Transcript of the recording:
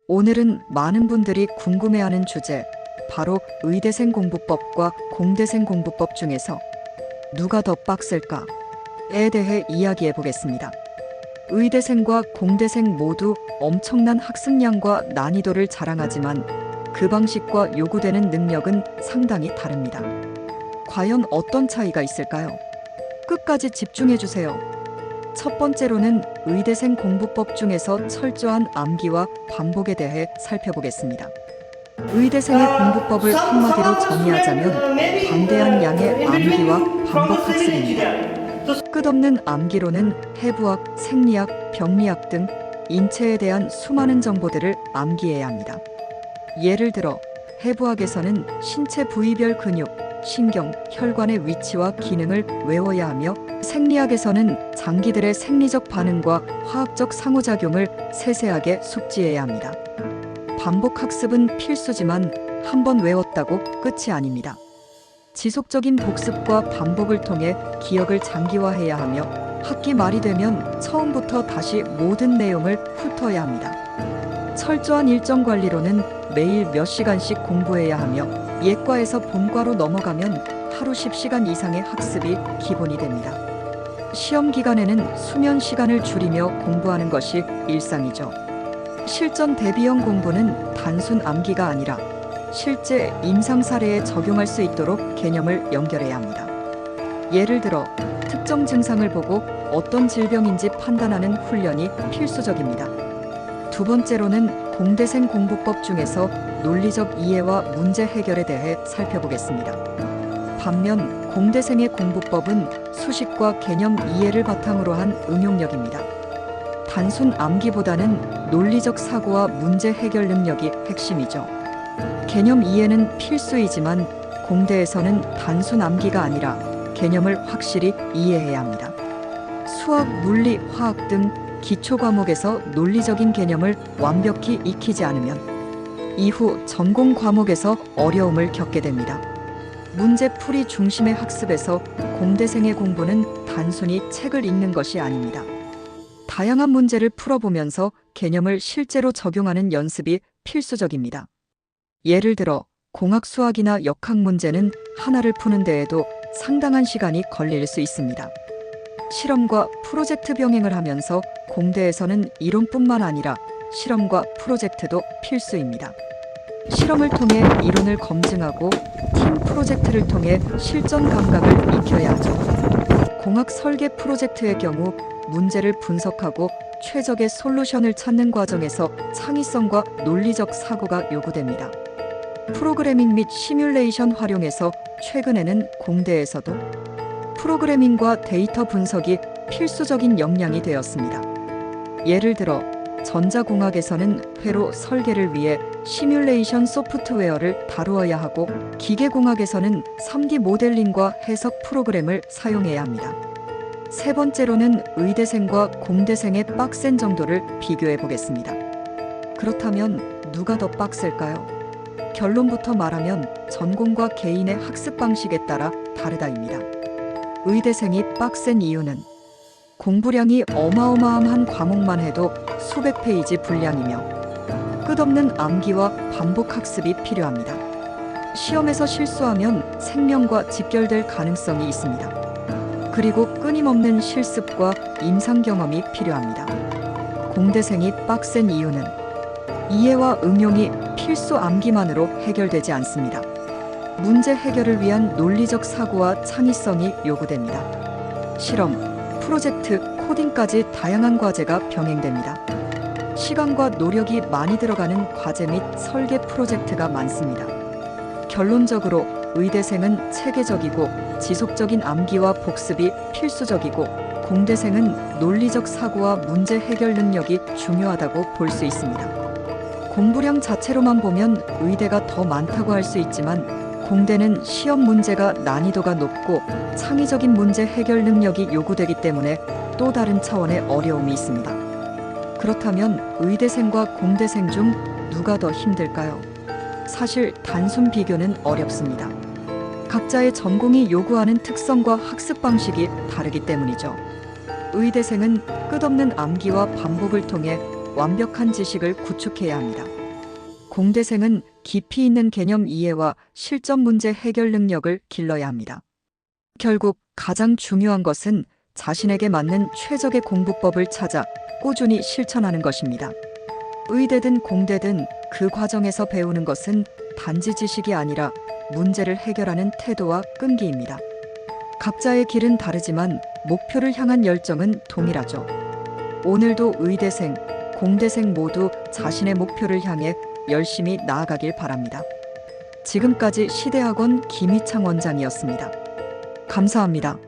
오늘은 많은 분들이 궁금해하는 주제, 바로 의대생 공부법과 공대생 공부법 중에서 누가 더 빡셀까에 대해 이야기해 보겠습니다. 의대생과 공대생 모두 엄청난 학습량과 난이도를 자랑하지만 그 방식과 요구되는 능력은 상당히 다릅니다. 과연 어떤 차이가 있을까요? 끝까지 집중해 주세요. 첫 번째로는 의대생 공부법 중에서 철저한 암기와 반복에 대해 살펴보겠습니다. 의대생의 공부법을 한마디로 정의하자면 방대한 양의 암기와 반복 학습입니다. 끝없는 암기로는 해부학, 생리학, 병리학 등 인체에 대한 수많은 정보들을 암기해야 합니다. 예를 들어 해부학에서는 신체 부위별 근육, 신경, 혈관의 위치와 기능을 외워야 하며 생리학에서는 장기들의 생리적 반응과 화학적 상호작용을 세세하게 숙지해야 합니다. 반복 학습은 필수지만 한 번 외웠다고 끝이 아닙니다. 지속적인 복습과 반복을 통해 기억을 장기화해야 하며 학기 말이 되면 처음부터 다시 모든 내용을 훑어야 합니다. 철저한 일정 관리로는 매일 몇 시간씩 공부해야 하며 예과에서 본과로 넘어가면 하루 10시간 이상의 학습이 기본이 됩니다. 시험 기간에는 수면 시간을 줄이며 공부하는 것이 일상이죠. 실전 대비형 공부는 단순 암기가 아니라 실제 임상 사례에 적용할 수 있도록 개념을 연결해야 합니다. 예를 들어 특정 증상을 보고 어떤 질병인지 판단하는 훈련이 필수적입니다. 두 번째로는 공대생 공부법 중에서 논리적 이해와 문제 해결에 대해 살펴보겠습니다. 반면 공대생의 공부법은 수식과 개념 이해를 바탕으로 한 응용력입니다. 단순 암기보다는 논리적 사고와 문제 해결 능력이 핵심이죠. 개념 이해는 필수이지만 공대에서는 단순 암기가 아니라 개념을 확실히 이해해야 합니다. 수학, 물리, 화학 등 기초 과목에서 논리적인 개념을 완벽히 익히지 않으면 이후 전공 과목에서 어려움을 겪게 됩니다. 문제풀이 중심의 학습에서 공대생의 공부는 단순히 책을 읽는 것이 아닙니다. 다양한 문제를 풀어보면서 개념을 실제로 적용하는 연습이 필수적입니다. 예를 들어 공학 수학이나 역학 문제는 하나를 푸는 데에도 상당한 시간이 걸릴 수 있습니다. 실험과 프로젝트 병행을 하면서 공대에서는 이론뿐만 아니라 실험과 프로젝트도 필수입니다. 실험을 통해 이론을 검증하고 팀 프로젝트를 통해 실전 감각을 익혀야 하죠. 공학 설계 프로젝트의 경우 문제를 분석하고 최적의 솔루션을 찾는 과정에서 창의성과 논리적 사고가 요구됩니다. 프로그래밍 및 시뮬레이션 활용에서 최근에는 공대에서도 프로그래밍과 데이터 분석이 필수적인 역량이 되었습니다. 예를 들어 전자공학에서는 회로 설계를 위해 시뮬레이션 소프트웨어를 다루어야 하고 기계공학에서는 3D 모델링과 해석 프로그램을 사용해야 합니다. 세 번째로는 의대생과 공대생의 빡센 정도를 비교해 보겠습니다. 그렇다면 누가 더 빡셀까요? 결론부터 말하면 전공과 개인의 학습 방식에 따라 다르다입니다. 의대생이 빡센 이유는 공부량이 어마어마한 과목만 해도 수백 페이지 분량이며 끝없는 암기와 반복 학습이 필요합니다. 시험에서 실수하면 생명과 직결될 가능성이 있습니다. 그리고 끊임없는 실습과 임상 경험이 필요합니다. 공대생이 빡센 이유는 이해와 응용이 필수 암기만으로 해결되지 않습니다. 문제 해결을 위한 논리적 사고와 창의성이 요구됩니다. 실험, 프로젝트, 코딩까지 다양한 과제가 병행됩니다. 시간과 노력이 많이 들어가는 과제 및 설계 프로젝트가 많습니다. 결론적으로 의대생은 체계적이고 지속적인 암기와 복습이 필수적이고 공대생은 논리적 사고와 문제 해결 능력이 중요하다고 볼 수 있습니다. 공부량 자체로만 보면 의대가 더 많다고 할 수 있지만 공대는 시험 문제가 난이도가 높고 창의적인 문제 해결 능력이 요구되기 때문에 또 다른 차원의 어려움이 있습니다. 그렇다면 의대생과 공대생 중 누가 더 힘들까요? 사실 단순 비교는 어렵습니다. 각자의 전공이 요구하는 특성과 학습 방식이 다르기 때문이죠. 의대생은 끝없는 암기와 반복을 통해 완벽한 지식을 구축해야 합니다. 공대생은 깊이 있는 개념 이해와 실전 문제 해결 능력을 길러야 합니다. 결국 가장 중요한 것은 자신에게 맞는 최적의 공부법을 찾아 꾸준히 실천하는 것입니다. 의대든 공대든 그 과정에서 배우는 것은 단지 지식이 아니라 문제를 해결하는 태도와 끈기입니다. 각자의 길은 다르지만 목표를 향한 열정은 동일하죠. 오늘도 의대생, 공대생 모두 자신의 목표를 향해 열심히 나아가길 바랍니다. 지금까지 시대학원 김희창 원장이었습니다. 감사합니다.